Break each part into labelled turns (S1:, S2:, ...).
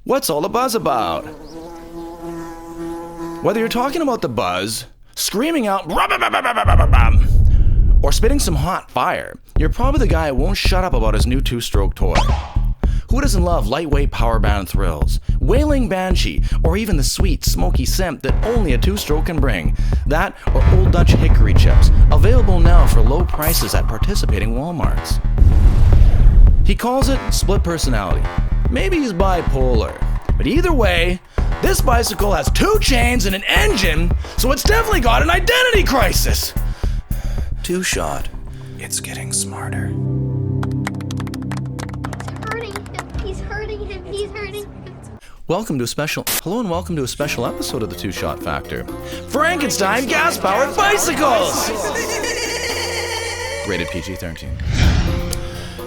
S1: What's all the buzz about? Whether you're talking about the buzz, screaming out, or spitting some hot fire, you're probably the guy who won't shut up about his new two-stroke toy. Who doesn't love lightweight power band thrills, wailing banshee, or even the sweet, smoky scent that only a two-stroke can bring? That or Old Dutch hickory chips, available now for low prices at participating Walmarts. He calls it split personality. Maybe he's bipolar. But either way, this bicycle has 2 chains and an engine, so it's definitely got an identity crisis. Two-shot. It's getting smarter.
S2: He's hurting him.
S1: Welcome to a special episode of the Two-Shot Factor. Frankenstein gas-powered bicycles! Rated PG-13.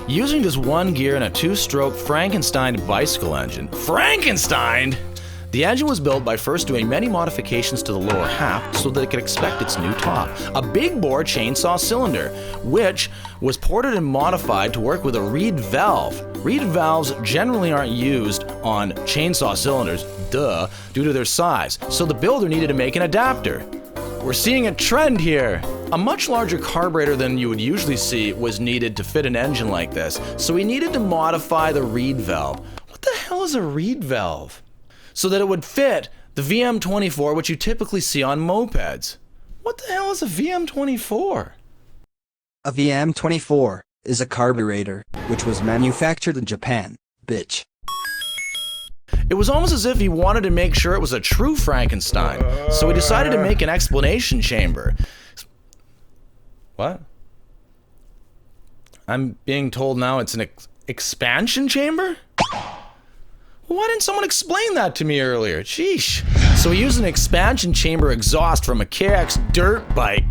S1: Using just one gear and a 2-stroke Frankenstein bicycle engine. Frankenstein? The engine was built by first doing many modifications to the lower half so that it could expect its new top. A big bore chainsaw cylinder, which was ported and modified to work with a reed valve. Reed valves generally aren't used on chainsaw cylinders, due to their size, so the builder needed to make an adapter. We're seeing a trend here. A much larger carburetor than you would usually see was needed to fit an engine like this, so we needed to modify the reed valve. What the hell is a reed valve? So that it would fit the VM24, which you typically see on mopeds. What the hell is a VM24?
S3: A VM24 is a carburetor, which was manufactured in Japan, bitch.
S1: It was almost as if he wanted to make sure it was a true Frankenstein, so he decided to make an explanation chamber. What? I'm being told now it's an expansion chamber? Why didn't someone explain that to me earlier? Sheesh. So he used an expansion chamber exhaust from a KX dirt bike.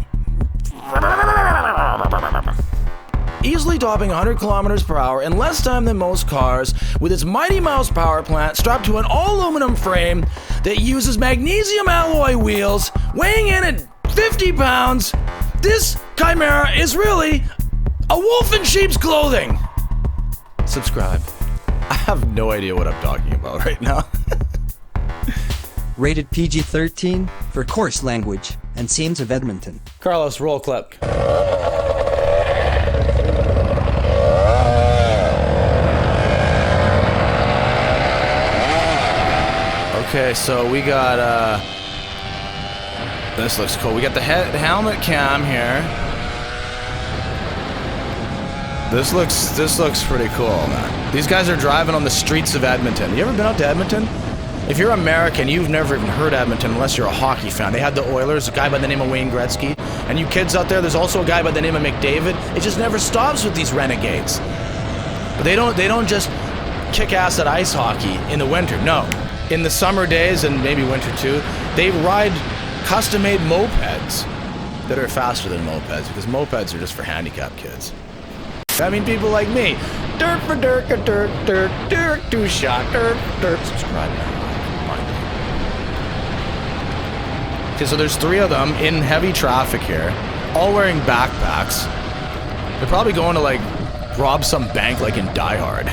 S1: Easily topping 100 kilometers per hour in less time than most cars, with its Mighty Mouse power plant strapped to an all-aluminum frame that uses magnesium alloy wheels, weighing in at 50 pounds. This chimera is really a wolf in sheep's clothing. Subscribe. I have no idea what I'm talking about right now.
S3: Rated PG-13 for coarse language and scenes of Edmonton.
S1: Carlos, roll clip. Okay, so we got, this looks cool. We got the helmet cam here. This looks pretty cool, man. These guys are driving on the streets of Edmonton. You ever been out to Edmonton? If you're American, you've never even heard Edmonton unless you're a hockey fan. They had the Oilers, a guy by the name of Wayne Gretzky. And you kids out there, there's also a guy by the name of McDavid. It just never stops with these renegades. But they don't just kick ass at ice hockey in the winter. No. In the summer days, and maybe winter too, they ride custom-made mopeds that are faster than mopeds, because mopeds are just for handicapped kids. I mean, people like me. Dirt for dirt, dirt, dirt, dirt, two-shot, dirt, dirt. Subscribe now. Okay, so there's 3 of them in heavy traffic here, all wearing backpacks. They're probably going to, like, rob some bank like in Die Hard.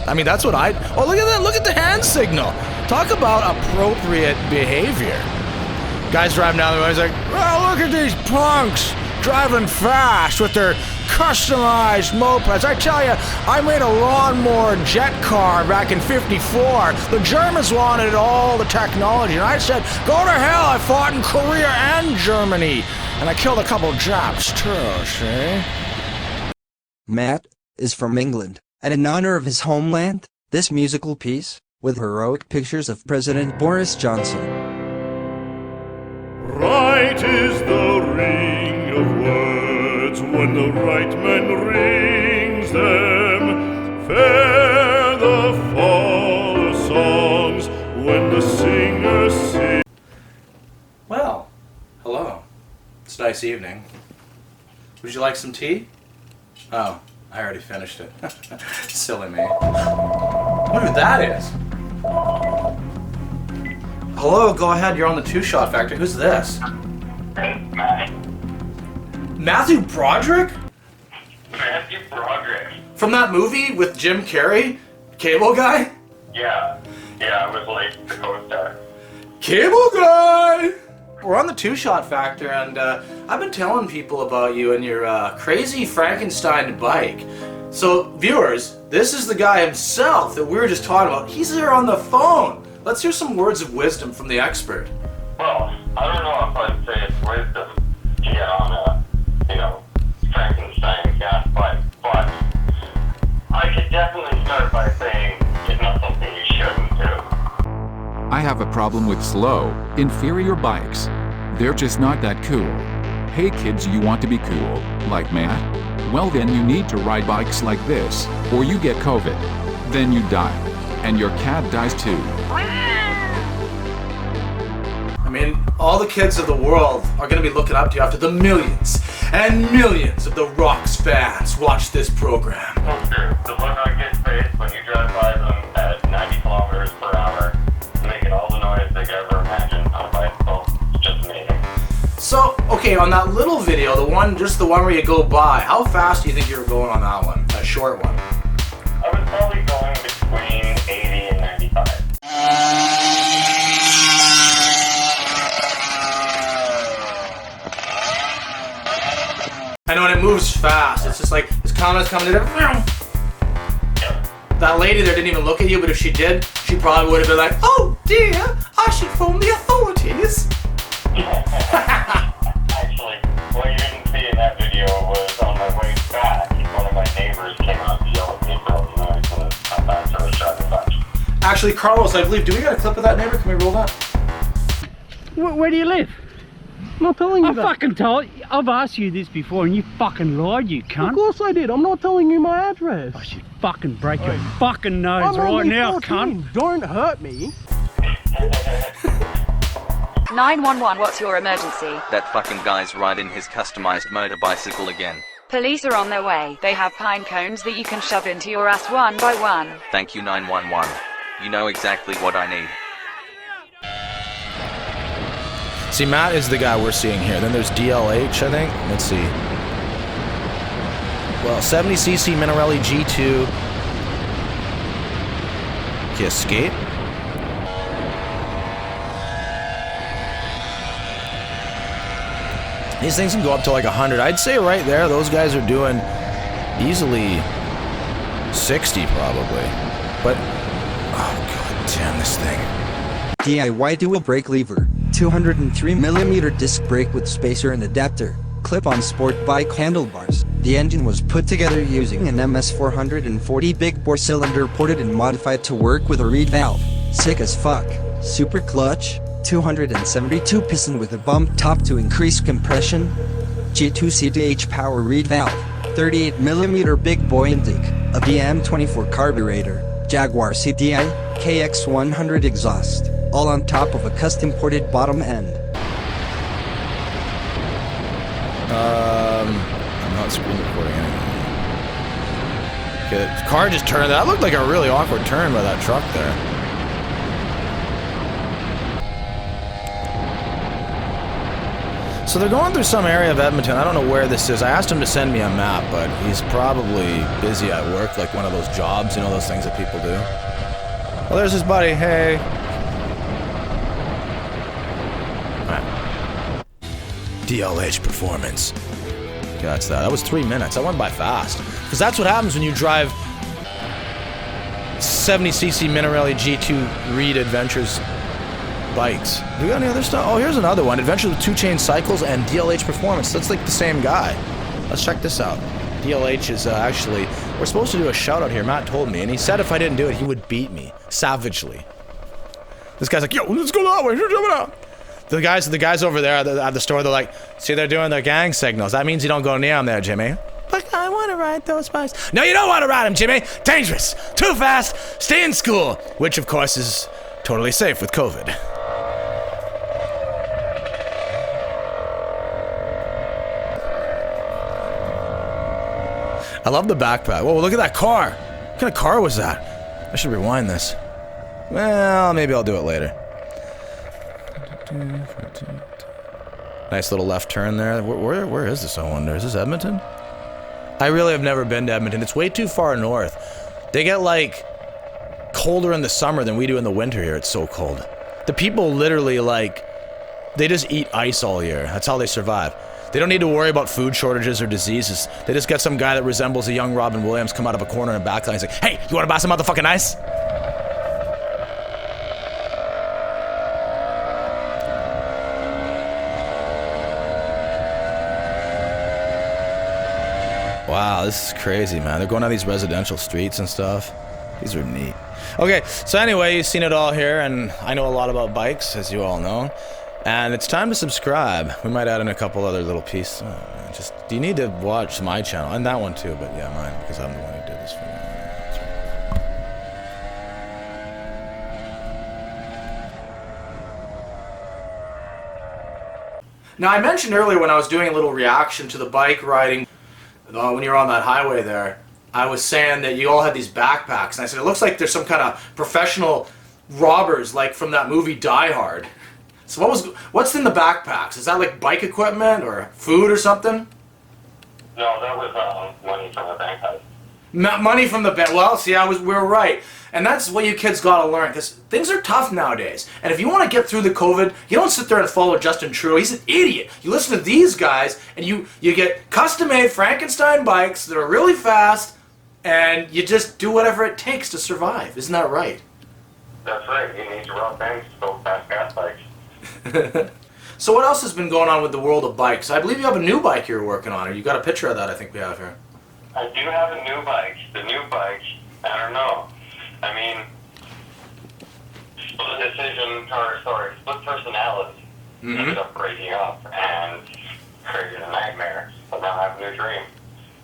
S1: I mean, that's what oh, look at that. Look at the hand signal. Talk about appropriate behavior. Guys driving down the road, he's like, oh, look at these punks driving fast with their customized mopeds. I tell you, I made a lawnmower jet car back in '54. The Germans wanted all the technology, and I said, go to hell. I fought in Korea and Germany, and I killed a couple Japs too, see?
S3: Matt is from England, and in honor of his homeland, this musical piece, with heroic pictures of President Boris Johnson.
S4: Right is the ring of words when the right man rings them. Fair the fall of songs when the singer sings.
S1: Well, hello. It's a nice evening. Would you like some tea? Oh, I already finished it. Silly me. I wonder who that is. Hello, go ahead. You're on the Two-Shot Factor. Who's this? Matthew Broderick?
S5: Matthew Broderick.
S1: From that movie with Jim Carrey? Cable Guy?
S5: Yeah. Yeah, I was late to the co-star.
S1: Cable guy! We're on the Two Shot Factor, and I've been telling people about you and your crazy Frankenstein bike. So, viewers, this is the guy himself that we were just talking about. He's here on the phone. Let's hear some words of wisdom from the expert.
S5: Well, I don't know if I'd say it's wisdom to get on a, Frankenstein gas bike, but I could definitely start by saying it's not something you shouldn't do.
S6: I have a problem with slow, inferior bikes. They're just not that cool. Hey kids, you want to be cool, like Matt? Well then you need to ride bikes like this, or you get COVID. Then you die. And your cat dies too.
S1: I mean, all the kids of the world are going to be looking up to you after the millions and millions of the Rocks fans watch this program.
S5: Well, true. The look on kids' face when you drive by them at 90 kilometers per hour, making all the noise they could ever imagine on a bicycle, it's just amazing.
S1: So, okay, on that little video, just the one where you go by, how fast do you think you were going on that one, that short one?
S5: I was probably going between 80 and 95.
S1: I know, and it moves fast. It's just like, this comment's coming in. That lady there didn't even look at you, but if she did, she probably would have been like, oh dear, I should phone the authorities.
S5: Actually, what you didn't see in that video was on my way back, one of my neighbors came out to yell at me for all the noise, and I thought I was shot in the butt.
S1: Actually, Carlos, I believe, do we got a clip of that neighbor? Can we roll that?
S7: Where do you live?
S8: I'm not telling you
S7: I
S8: that.
S7: fucking told you. I've asked you this before and you fucking lied, you cunt.
S8: Of course I did. I'm not telling you my address.
S7: I should fucking break your fucking nose
S8: I'm
S7: right
S8: only
S7: now,
S8: 14.
S7: cunt.
S8: Don't hurt me.
S9: 911, what's your emergency?
S10: That fucking guy's riding his customized motor bicycle again.
S9: Police are on their way. They have pine cones that you can shove into your ass one by one.
S10: Thank you 911. You know exactly what I need.
S1: See, Matt is the guy we're seeing here. Then there's DLH, I think. Let's see. Well, 70cc Minarelli G2. Okay, Escape. These things can go up to like 100. I'd say right there, those guys are doing easily 60 probably. But, oh god damn this thing.
S3: DIY dual brake lever, 203mm disc brake with spacer and adapter, clip-on sport bike handlebars. The engine was put together using an MS440 big bore cylinder ported and modified to work with a reed valve. Sick as fuck. Super clutch, 272 piston with a bump top to increase compression. G2 CDH power reed valve, 38mm big boy intake, a BM24 carburetor, Jaguar CDI, KX100 exhaust. All on top of a custom ported bottom end.
S1: I'm not screen recording anything. Okay, the car just turned. That looked like a really awkward turn by that truck there. So they're going through some area of Edmonton. I don't know where this is. I asked him to send me a map, but he's probably busy at work, like one of those jobs, you know, those things that people do. Well, there's his buddy. Hey. DLH performance. Okay, that's that. That was 3 minutes. That went by fast. Because that's what happens when you drive 70cc Minarelli G2 Reed Adventures bikes. Do we got any other stuff? Oh, here's another one. Adventures with 2 Chain Cycles and DLH Performance. That's like the same guy. Let's check this out. DLH is actually... We're supposed to do a shout out here. Matt told me. And he said if I didn't do it, he would beat me. Savagely. This guy's like, yo, let's go that way. The guys over there at the store, they're like, see, they're doing their gang signals. That means you don't go near them there, Jimmy. But I want to ride those bikes. No, you don't want to ride them, Jimmy. Dangerous. Too fast. Stay in school. Which, of course, is totally safe with COVID. I love the backpack. Whoa, look at that car. What kind of car was that? I should rewind this. Well, maybe I'll do it later. Nice little left turn there. Where is this, I wonder? Is this Edmonton? I really have never been to Edmonton. It's way too far north. They get like colder in the summer than we do in the winter here. It's so cold. The people literally, like, they just eat ice all year. That's how they survive. They don't need to worry about food shortages or diseases. They just get some guy that resembles a young Robin Williams come out of a corner in a back line and say, hey, you want to buy some motherfucking ice? Wow, this is crazy, man. They're going down these residential streets and stuff. These are neat. Okay, so anyway, you've seen it all here, and I know a lot about bikes, as you all know. And it's time to subscribe. We might add in a couple other little pieces. Do you need to watch my channel? And that one too, but yeah, mine, because I'm the one who did this for you. Now, I mentioned earlier when I was doing a little reaction to the bike riding, when you're on that highway there, I was saying that you all had these backpacks. And I said, it looks like there's some kind of professional robbers, like from that movie Die Hard. So what's in the backpacks? Is that like bike equipment or food or something?
S5: No, that was money from the bank heist.
S1: Money from the bank. Well, see, we were right. And that's what you kids gotta learn, because things are tough nowadays. And if you want to get through the COVID, you don't sit there and follow Justin Trudeau. He's an idiot. You listen to these guys, and you get custom-made Frankenstein bikes that are really fast, and you just do whatever it takes to survive. Isn't that right?
S5: That's right. You need to rob banks to build fast gas bikes.
S1: So what else has been going on with the world of bikes? I believe you have a new bike you're working on, or you got a picture of that I think we have here.
S5: I do have a new bike. The new bike, I don't know. I mean, split personality ended up breaking up and created a nightmare. But now I have a new dream.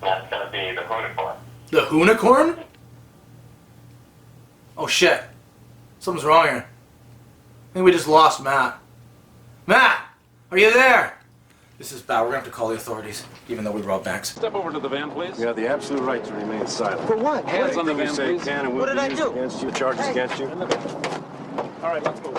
S5: And that's going to be the unicorn.
S1: The unicorn? Oh shit. Something's wrong here. I think we just lost Matt. Matt! Are you there? This is bad. We're going to have to call the authorities, even though we robbed banks.
S11: Step over to the van, please.
S12: You have the absolute right to remain silent.
S8: For what?
S11: Hands on the van,
S12: Say
S11: please.
S12: can and will
S8: What did
S12: be
S8: I
S12: used
S8: do?
S12: against you. Charges against you.
S11: All right, let's go.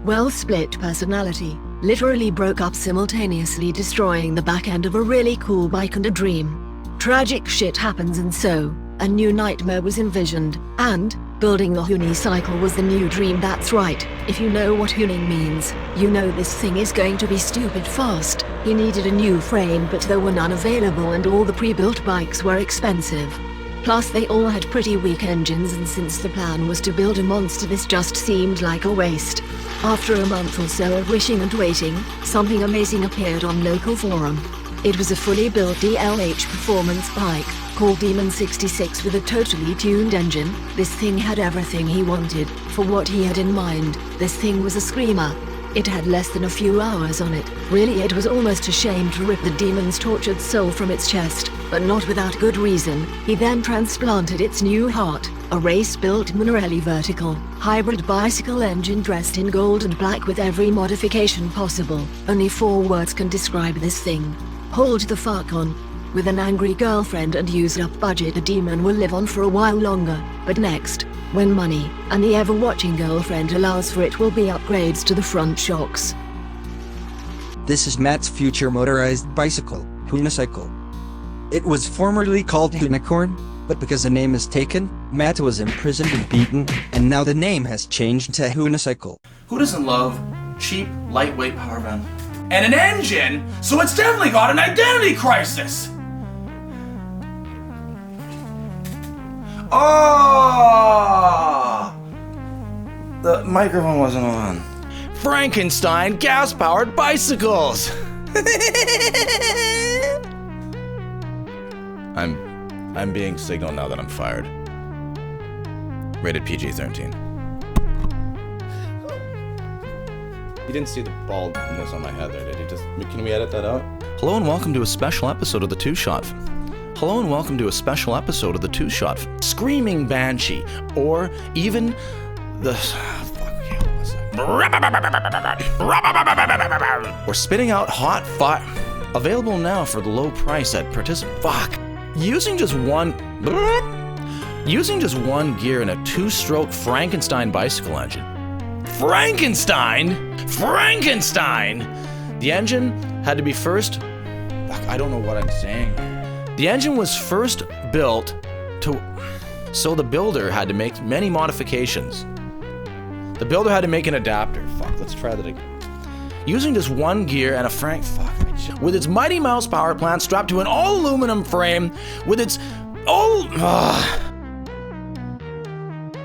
S13: Well, split personality. Literally broke up simultaneously, destroying the back end of a really cool bike and a dream. Tragic shit happens, and so a new nightmare was envisioned, and building the unicycle was the new dream. That's right. If you know what huning means, you know this thing is going to be stupid fast. He needed a new frame, but there were none available, and all the pre-built bikes were expensive. Plus they all had pretty weak engines, and since the plan was to build a monster, this just seemed like a waste. After a month or so of wishing and waiting, something amazing appeared on local forum. It was a fully built DLH performance bike, called Demon 66, with a totally tuned engine. This thing had everything he wanted, for what he had in mind. This thing was a screamer. It had less than a few hours on it. Really, it was almost a shame to rip the demon's tortured soul from its chest, but not without good reason. He then transplanted its new heart, a race-built Monarelli vertical, hybrid bicycle engine dressed in gold and black with every modification possible. Only 4 words can describe this thing. Hold the fuck on. With an angry girlfriend and used up budget, the demon will live on for a while longer. But next, when money and the ever-watching girlfriend allows for it, will be upgrades to the front shocks.
S3: This is Matt's future motorized bicycle, unicycle. It was formerly called Unicorn, but because the name is taken, Matt was imprisoned and beaten, and now the name has changed to unicycle.
S1: Who doesn't love cheap, lightweight power van? And an engine, so it's definitely got an identity crisis! Oh! The microphone wasn't on. Frankenstein gas-powered bicycles! I'm being signaled now that I'm fired. Rated PG-13. You didn't see the baldness on my head there, did you? Can we edit that out? Hello and welcome to a special episode of the Two Shot. Hello and welcome to a special episode of the Two Shot. Screaming Banshee, or even the... We're spitting out hot fire. Available now for the low price at Using just one gear and a 2-stroke Frankenstein bicycle engine. Frankenstein? The engine had to be first... I don't know what I'm saying. The engine was first built So the builder had to make many modifications. The builder had to make an adapter. Fuck, let's try that again. Using just one gear and a with its Mighty Mouse power plant strapped to an all-aluminum frame with its